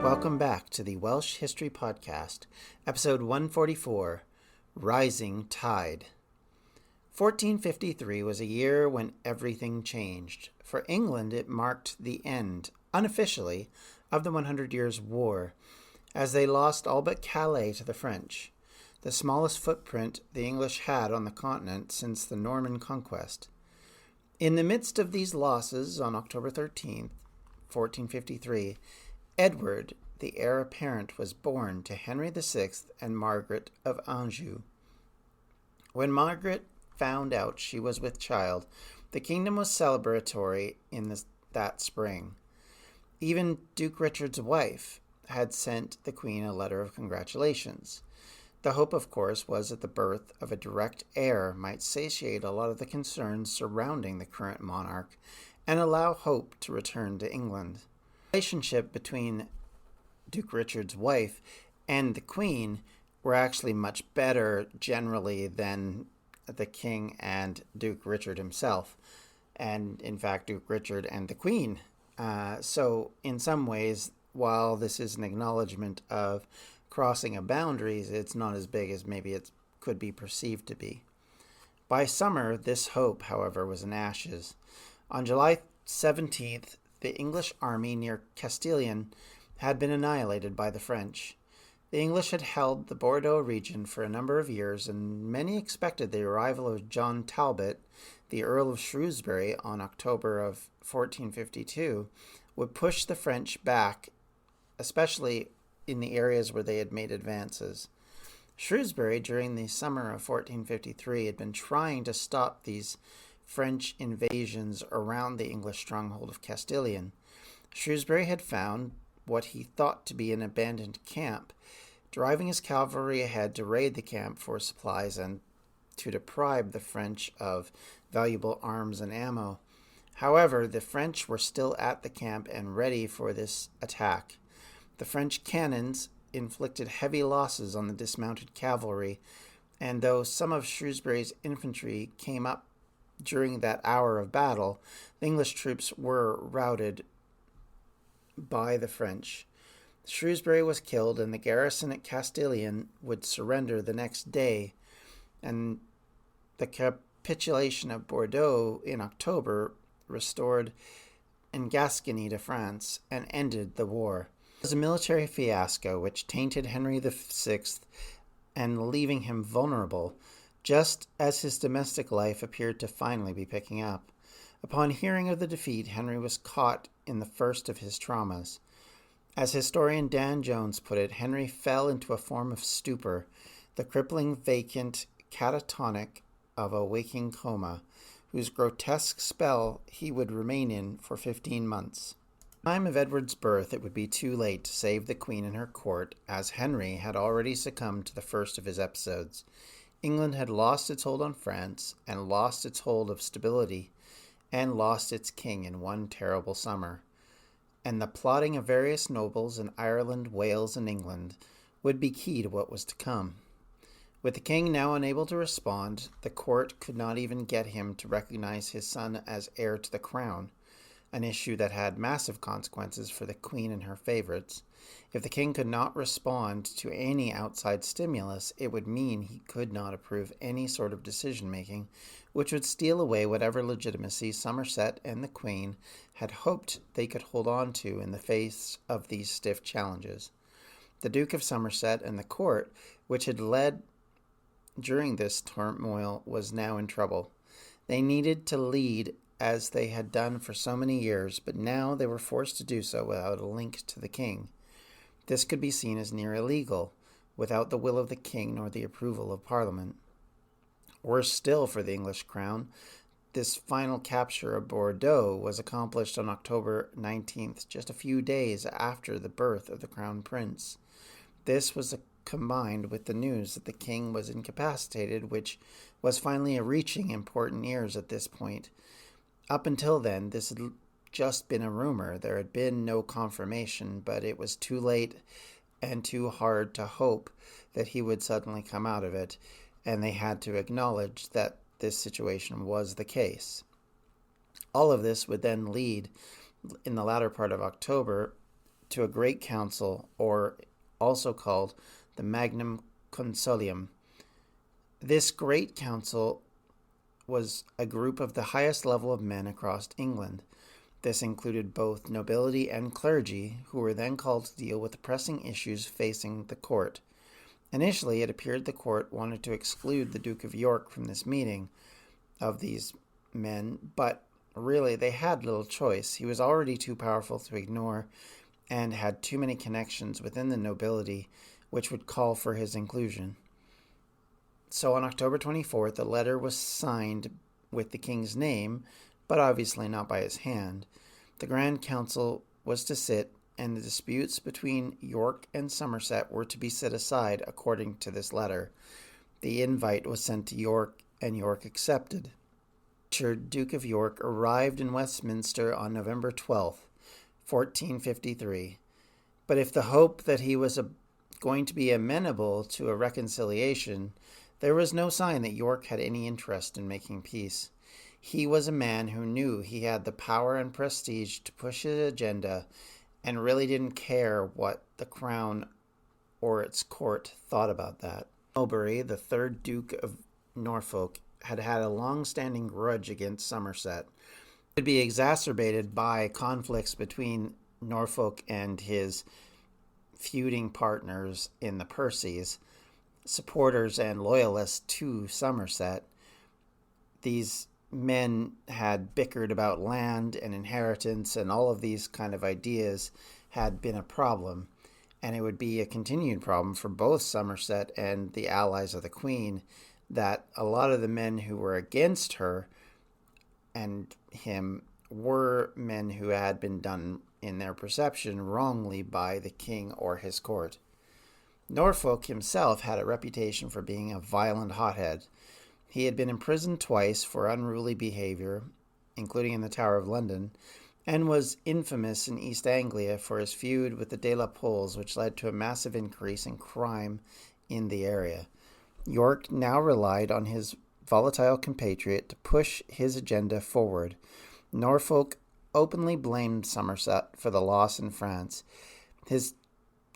Welcome back to the Welsh History Podcast, episode 144, Rising Tide. 1453 was a year when everything changed. For England, it marked the end, unofficially, of the 100 Years' War, as they lost all but Calais to the French, the smallest footprint the English had on the continent since the Norman conquest. In the midst of these losses, on October 13th, 1453, Edward, the heir apparent, was born to Henry VI and Margaret of Anjou. When Margaret found out she was with child, the kingdom was celebratory in that spring. Even Duke Richard's wife had sent the Queen a letter of congratulations. The hope, of course, was that the birth of a direct heir might satiate a lot of the concerns surrounding the current monarch and allow hope to return to England. The relationship between Duke Richard's wife and the Queen were actually much better generally than the King and Duke Richard himself, and in fact Duke Richard and the Queen. So in some ways, while this is an acknowledgement of crossing of boundaries, it's not as big as maybe it could be perceived to be. By summer, this hope, however, was in ashes. On July 17th, the English army near Castilian had been annihilated by the French. The English had held the Bordeaux region for a number of years, and many expected the arrival of John Talbot, the Earl of Shrewsbury, on October of 1452, would push the French back, especially in the areas where they had made advances. Shrewsbury, during the summer of 1453, had been trying to stop these French invasions around the English stronghold of Castilian. Shrewsbury had found what he thought to be an abandoned camp, driving his cavalry ahead to raid the camp for supplies and to deprive the French of valuable arms and ammo. However, the French were still at the camp and ready for this attack. The French cannons inflicted heavy losses on the dismounted cavalry, and though some of Shrewsbury's infantry came up during that hour of battle, the English troops were routed by the French. Shrewsbury was killed, and the garrison at Castilian would surrender the next day, and the capitulation of Bordeaux in October restored Gascony to France and ended the war. It was a military fiasco which tainted Henry VI and leaving him vulnerable, just as his domestic life appeared to finally be picking up. Upon hearing of the defeat, Henry was caught in the first of his traumas. As historian Dan Jones put it, Henry fell into a form of stupor, the crippling, vacant, catatonic of a waking coma, whose grotesque spell he would remain in for 15 months. At the time of Edward's birth, it would be too late to save the Queen and her court, as Henry had already succumbed to the first of his episodes. England had lost its hold on France, and lost its hold of stability, and lost its king in one terrible summer. And the plotting of various nobles in Ireland, Wales, and England would be key to what was to come. With the king now unable to respond, the court could not even get him to recognize his son as heir to the crown, an issue that had massive consequences for the Queen and her favorites. If the king could not respond to any outside stimulus, it would mean he could not approve any sort of decision-making, which would steal away whatever legitimacy Somerset and the Queen had hoped they could hold on to in the face of these stiff challenges. The Duke of Somerset and the court, which had led during this turmoil, was now in trouble. They needed to lead as they had done for so many years, but now they were forced to do so without a link to the king. This could be seen as near illegal, without the will of the king nor the approval of Parliament. Worse still for the English crown, this final capture of Bordeaux was accomplished on October 19th, just a few days after the birth of the crown prince. This was combined with the news that the king was incapacitated, which was finally reaching important ears at this point. Up until then, this had just been a rumor. There had been no confirmation, but it was too late and too hard to hope that he would suddenly come out of it, and they had to acknowledge that this situation was the case. All of this would then lead, in the latter part of October, to a great council, or also called the Magnum Concilium. This great council was a group of the highest level of men across England. This included both nobility and clergy, who were then called to deal with the pressing issues facing the court. Initially, it appeared the court wanted to exclude the Duke of York from this meeting of these men, but really they had little choice. He was already too powerful to ignore and had too many connections within the nobility, which would call for his inclusion. So on October 24th, a letter was signed with the king's name, but obviously not by his hand. The Grand Council was to sit, and the disputes between York and Somerset were to be set aside according to this letter. The invite was sent to York, and York accepted. Richard, Duke of York, arrived in Westminster on November 12th, 1453. But if the hope that he was going to be amenable to a reconciliation, there was no sign that York had any interest in making peace. He was a man who knew he had the power and prestige to push his agenda and really didn't care what the crown or its court thought about that. Mulberry, the third Duke of Norfolk, had a long-standing grudge against Somerset. It could be exacerbated by conflicts between Norfolk and his feuding partners in the Percys, supporters and loyalists to Somerset. These men had bickered about land and inheritance, and all of these kind of ideas had been a problem, and it would be a continued problem for both Somerset and the allies of the Queen, that a lot of the men who were against her and him were men who had been done, in their perception, wrongly by the king or his court. Norfolk himself had a reputation for being a violent hothead. He had been imprisoned twice for unruly behavior, including in the Tower of London, and was infamous in East Anglia for his feud with the De La Poles, which led to a massive increase in crime in the area. York now relied on his volatile compatriot to push his agenda forward. Norfolk openly blamed Somerset for the loss in France.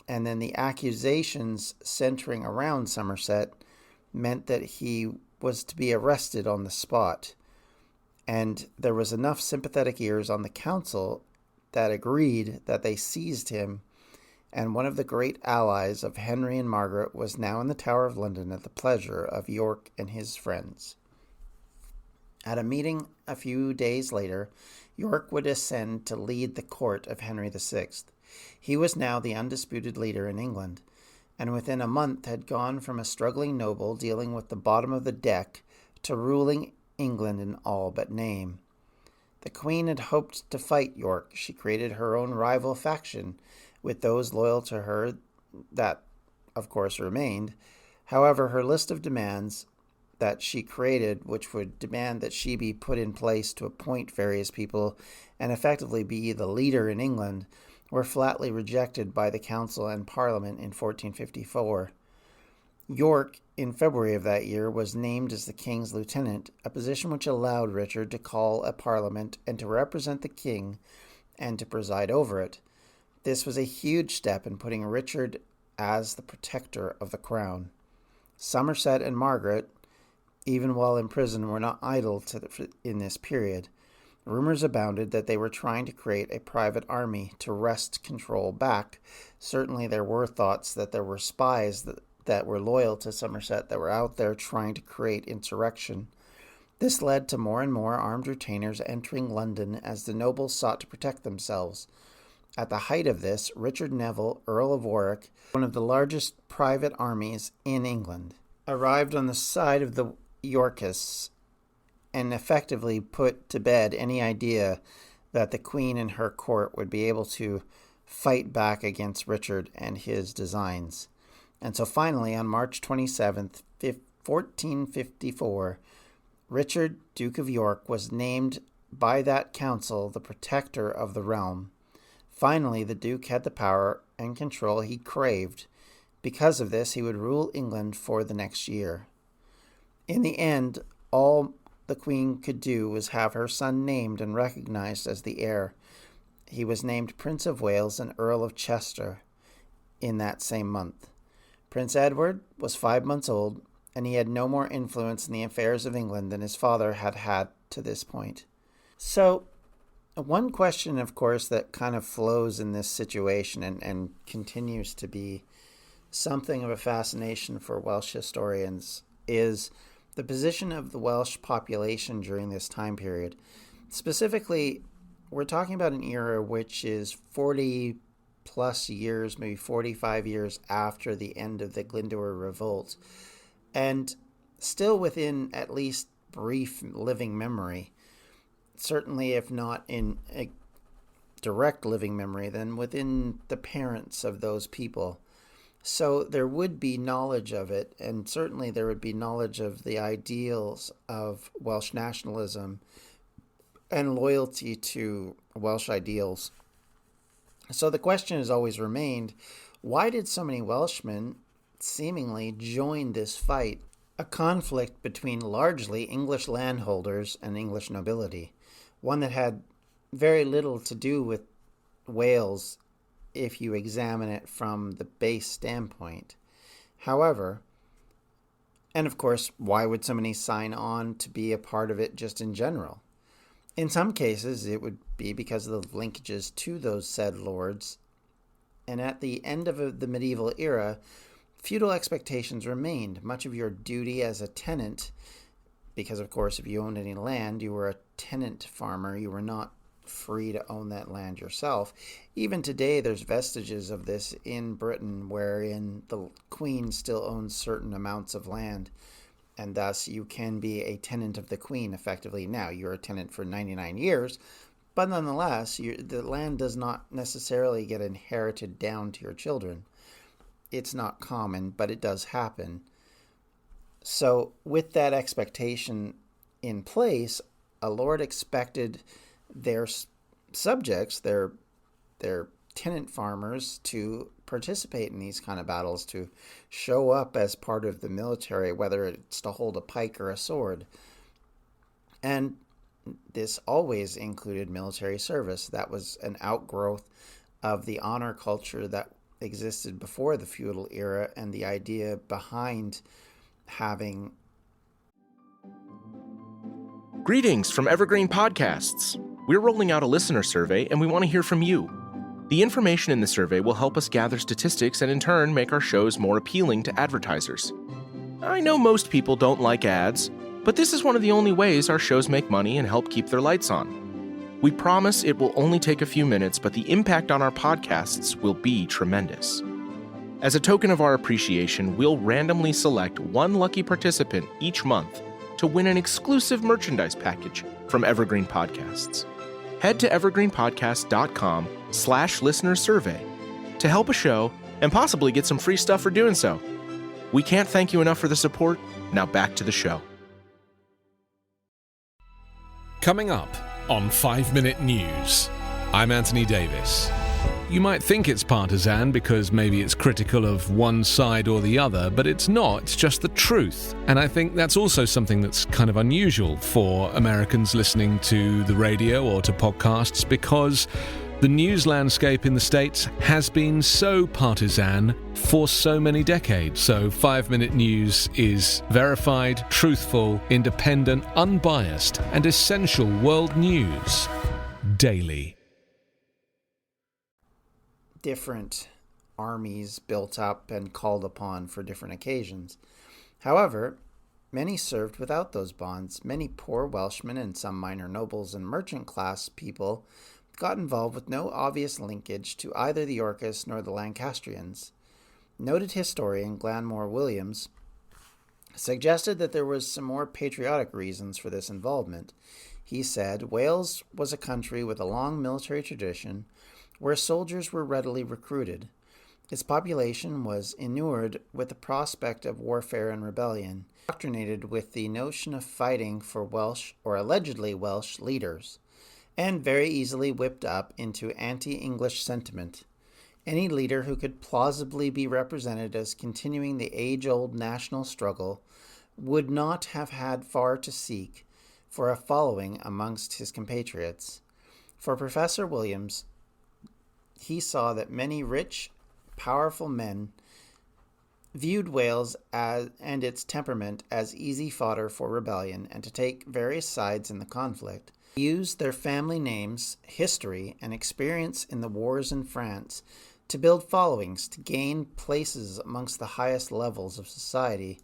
And then the accusations centering around Somerset meant that he was to be arrested on the spot. And there was enough sympathetic ears on the council that agreed that they seized him, and one of the great allies of Henry and Margaret was now in the Tower of London at the pleasure of York and his friends. At a meeting a few days later, York would ascend to lead the court of Henry VI. He was now the undisputed leader in England, and within a month had gone from a struggling noble dealing with the bottom of the deck to ruling England in all but name. The Queen had hoped to fight York. She created her own rival faction, with those loyal to her that, of course, remained. However, her list of demands that she created, which would demand that she be put in place to appoint various people and effectively be the leader in England, were flatly rejected by the Council and Parliament in 1454. York, in February of that year, was named as the King's Lieutenant, a position which allowed Richard to call a Parliament and to represent the King and to preside over it. This was a huge step in putting Richard as the protector of the crown. Somerset and Margaret, even while in prison, were not idle in this period. Rumors abounded that they were trying to create a private army to wrest control back. Certainly there were thoughts that there were spies that were loyal to Somerset that were out there trying to create insurrection. This led to more and more armed retainers entering London as the nobles sought to protect themselves. At the height of this, Richard Neville, Earl of Warwick, one of the largest private armies in England, arrived on the side of the Yorkists and effectively put to bed any idea that the Queen and her court would be able to fight back against Richard and his designs. And so finally, on March 27th, 1454, Richard, Duke of York, was named by that council the protector of the realm. Finally, the Duke had the power and control he craved. Because of this, he would rule England for the next year. In the end, all the Queen could do was have her son named and recognized as the heir. he was named Prince of Wales and Earl of Chester in that same month. Prince Edward was 5 months old, and he had no more influence in the affairs of England than his father had had to this point. So, one question, of course, that kind of flows in this situation and continues to be something of a fascination for Welsh historians is the position of the Welsh population during this time period. Specifically, we're talking about an era which is 40 plus years, maybe 45 years after the end of the Glyndŵr Revolt, and still within at least brief living memory, certainly if not in a direct living memory, then within the parents of those people. So there would be knowledge of it, and certainly there would be knowledge of the ideals of Welsh nationalism and loyalty to Welsh ideals. So the question has always remained, why did so many Welshmen seemingly join this fight, a conflict between largely English landholders and English nobility, one that had very little to do with Wales if you examine it from the base standpoint. However, and of course, why would somebody sign on to be a part of it just in general? In some cases, it would be because of the linkages to those said lords. And at the end of the medieval era, feudal expectations remained. Much of your duty as a tenant, because of course, if you owned any land, you were a tenant farmer. You were not free to own that land yourself. Even today, there's vestiges of this in Britain, wherein the Queen still owns certain amounts of land, and thus you can be a tenant of the Queen effectively. Now, you're a tenant for 99 years, but nonetheless, the land does not necessarily get inherited down to your children. It's not common, but it does happen. So with that expectation in place, a lord expected their subjects, their tenant farmers, to participate in these kind of battles, to show up as part of the military, whether it's to hold a pike or a sword. And this always included military service. That was an outgrowth of the honor culture that existed before the feudal era, and the idea behind having... Greetings from Evergreen Podcasts. We're rolling out a listener survey, and we want to hear from you. The information in the survey will help us gather statistics and in turn make our shows more appealing to advertisers. I know most people don't like ads, but this is one of the only ways our shows make money and help keep their lights on. We promise it will only take a few minutes, but the impact on our podcasts will be tremendous. As a token of our appreciation, we'll randomly select one lucky participant each month to win an exclusive merchandise package from Evergreen Podcasts. Head to evergreenpodcast.com/listener-survey to help a show and possibly get some free stuff for doing so. We can't thank you enough for the support. Now back to the show. Coming up on 5 Minute News, I'm Anthony Davis. You might think it's partisan because maybe it's critical of one side or the other, but it's not. It's just the truth. And I think that's also something that's kind of unusual for Americans listening to the radio or to podcasts, because the news landscape in the States has been so partisan for so many decades. So 5 Minute News is verified, truthful, independent, unbiased, and essential world news daily. Different armies built up and called upon for different occasions. However, many served without those bonds. Many poor Welshmen and some minor nobles and merchant class people got involved with no obvious linkage to either the Yorkists nor the Lancastrians. Noted historian Glanmor Williams suggested that there was some more patriotic reasons for this involvement. He said, Wales was a country with a long military tradition where soldiers were readily recruited. Its population was inured with the prospect of warfare and rebellion, indoctrinated with the notion of fighting for Welsh or allegedly Welsh leaders, and very easily whipped up into anti-English sentiment. Any leader who could plausibly be represented as continuing the age-old national struggle would not have had far to seek for a following amongst his compatriots. For Professor Williams, he saw that many rich, powerful men viewed Wales and its temperament as easy fodder for rebellion and to take various sides in the conflict. They used their family names, history, and experience in the wars in France to build followings, to gain places amongst the highest levels of society,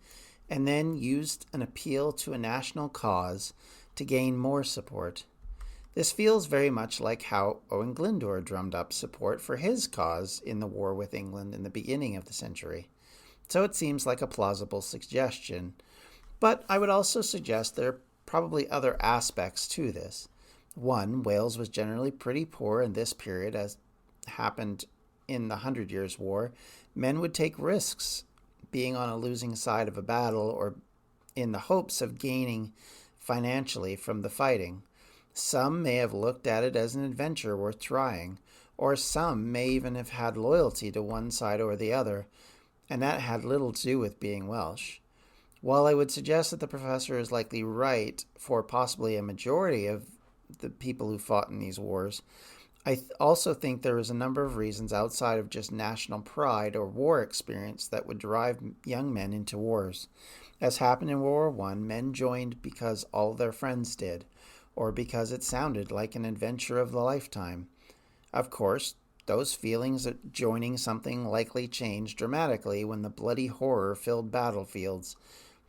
and then used an appeal to a national cause to gain more support. This feels very much like how Owen Glyndwr drummed up support for his cause in the war with England in the beginning of the century. So it seems like a plausible suggestion. But I would also suggest there are probably other aspects to this. One, Wales was generally pretty poor in this period, as happened in the 100 Years' War. Men would take risks being on a losing side of a battle or in the hopes of gaining financially from the fighting. Some may have looked at it as an adventure worth trying, or some may even have had loyalty to one side or the other, and that had little to do with being Welsh. While I would suggest that the professor is likely right for possibly a majority of the people who fought in these wars, I also think there is a number of reasons outside of just national pride or war experience that would drive young men into wars. As happened in World War I, men joined because all their friends did, or because it sounded like an adventure of the lifetime. Of course, those feelings of joining something likely changed dramatically when the bloody horror-filled battlefields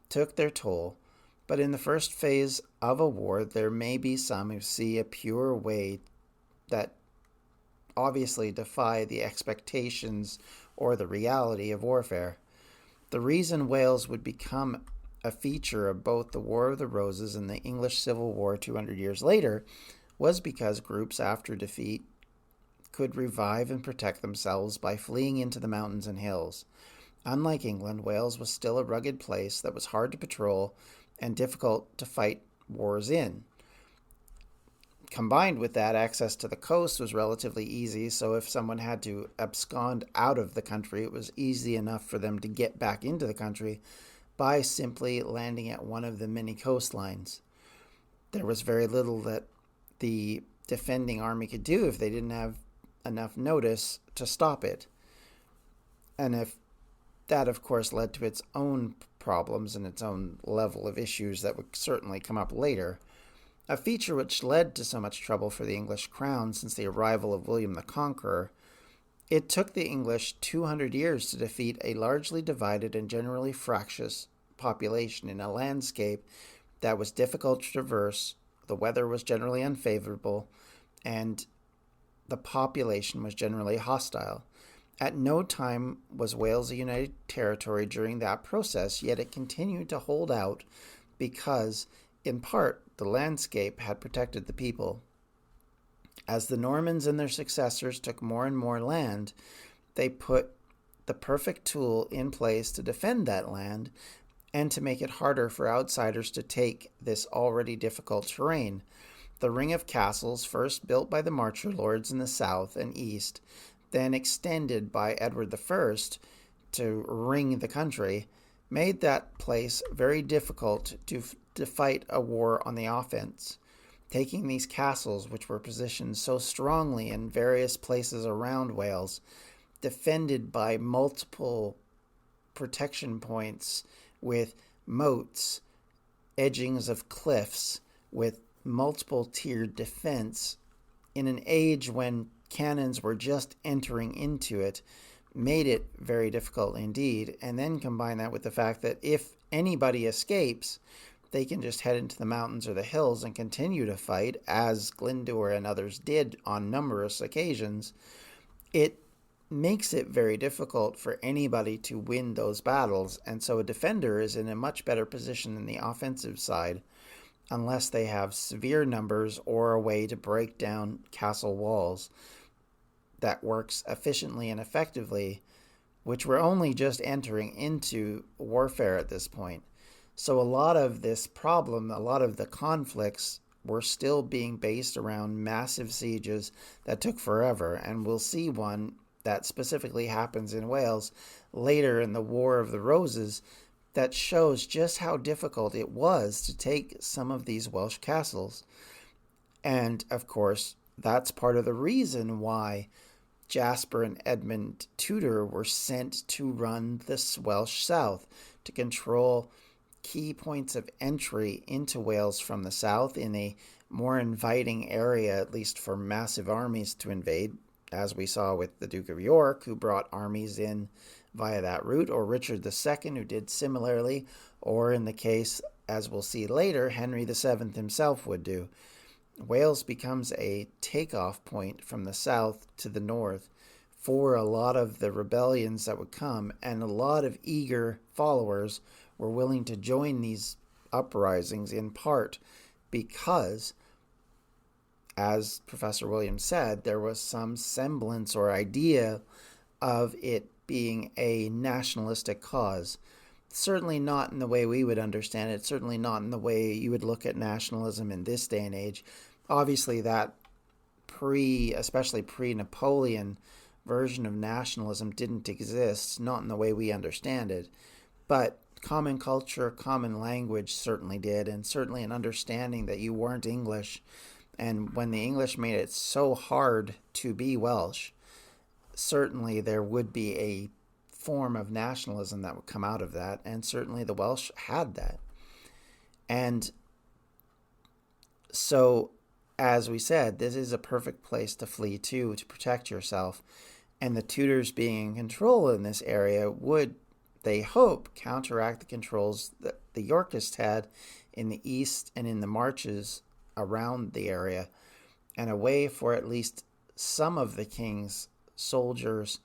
took their toll, but in the first phase of a war, there may be some who see a pure way that obviously defy the expectations or the reality of warfare. The reason Wales would become a feature of both the War of the Roses and the English Civil War 200 years later was because groups after defeat could revive and protect themselves by fleeing into the mountains and hills. Unlike England, Wales was still a rugged place that was hard to patrol and difficult to fight wars in. Combined with that, access to the coast was relatively easy, so if someone had to abscond out of the country, it was easy enough for them to get back into the country by simply landing at one of the many coastlines. There was very little that the defending army could do if they didn't have enough notice to stop it. And if that, of course, led to its own problems and its own level of issues that would certainly come up later. A feature which led to so much trouble for the English crown since the arrival of William the Conqueror. It took the English 200 years to defeat a largely divided and generally fractious population in a landscape that was difficult to traverse, the weather was generally unfavorable, and the population was generally hostile. At no time was Wales a united territory during that process, yet it continued to hold out because, in part, the landscape had protected the people. As the Normans and their successors took more and more land, they put the perfect tool in place to defend that land and to make it harder for outsiders to take this already difficult terrain. The ring of castles, first built by the Marcher lords in the south and east, then extended by Edward I to ring the country, made that place very difficult to fight a war on the offense. Taking these castles, which were positioned so strongly in various places around Wales, defended by multiple protection points with moats, edgings of cliffs, with multiple tiered defense, in an age when cannons were just entering into it, made it very difficult indeed. And then combine that with the fact that if anybody escapes, they can just head into the mountains or the hills and continue to fight, as Glyndwr and others did on numerous occasions. It makes it very difficult for anybody to win those battles, and so a defender is in a much better position than the offensive side, unless they have severe numbers or a way to break down castle walls that works efficiently and effectively, which we're only just entering into warfare at this point. So a lot of this problem, a lot of the conflicts were still being based around massive sieges that took forever, and we'll see one that specifically happens in Wales later in the War of the Roses that shows just how difficult it was to take some of these Welsh castles. And, of course, that's part of the reason why Jasper and Edmund Tudor were sent to run the Welsh south, to control key points of entry into Wales from the south in a more inviting area, at least for massive armies to invade, as we saw with the Duke of York, who brought armies in via that route, or Richard II, who did similarly, or in the case, as we'll see later, Henry VII himself would do. Wales becomes a takeoff point from the south to the north for a lot of the rebellions that would come, and a lot of eager followers were willing to join these uprisings, in part because, as Professor Williams said, there was some semblance or idea of it being a nationalistic cause. Certainly not in the way we would understand it, certainly not in the way you would look at nationalism in this day and age. Obviously that especially pre-Napoleon version of nationalism didn't exist, not in the way we understand it, but common culture, common language certainly did, and certainly an understanding that you weren't English. And when the English made it so hard to be Welsh, certainly there would be a form of nationalism that would come out of that, and certainly the Welsh had that. And so, as we said, this is a perfect place to flee to protect yourself, and the Tudors being in control in this area would, they hope, counteract the controls that the Yorkists had in the east and in the marches around the area, and a way for at least some of the king's soldiers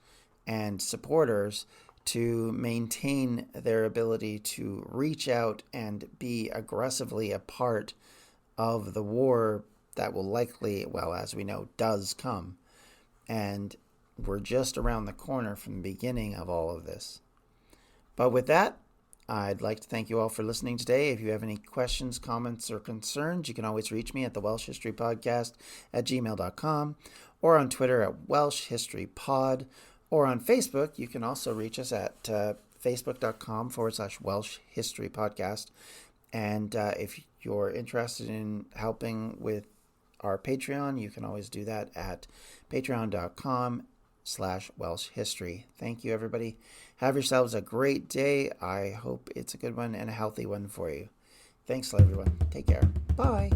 and supporters to maintain their ability to reach out and be aggressively a part of the war that will likely, well, as we know, does come. And we're just around the corner from the beginning of all of this. But with that, I'd like to thank you all for listening today. If you have any questions, comments, or concerns, you can always reach me at the Welsh History Podcast at gmail.com, or on Twitter at Welsh History Pod, or on Facebook. You can also reach us at facebook.com/Welsh History Podcast. And if you're interested in helping with our Patreon, you can always do that at patreon.com/Welsh History. Thank you, everybody. Have yourselves a great day. I hope it's a good one and a healthy one for you. Thanks, everyone. Take care. Bye.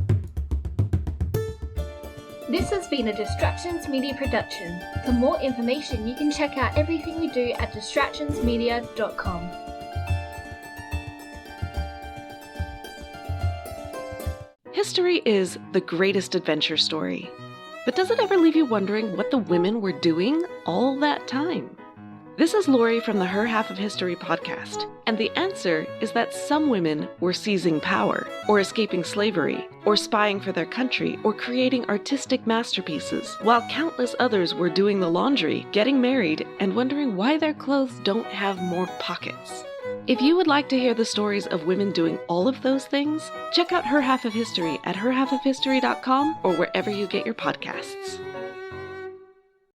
This has been a Distractions Media production. For more information, you can check out everything we do at distractionsmedia.com. History is the greatest adventure story. But does it ever leave you wondering what the women were doing all that time? This is Lori from the Her Half of History podcast, and the answer is that some women were seizing power, or escaping slavery, or spying for their country, or creating artistic masterpieces, while countless others were doing the laundry, getting married, and wondering why their clothes don't have more pockets. If you would like to hear the stories of women doing all of those things, check out Her Half of History at herhalfofhistory.com or wherever you get your podcasts.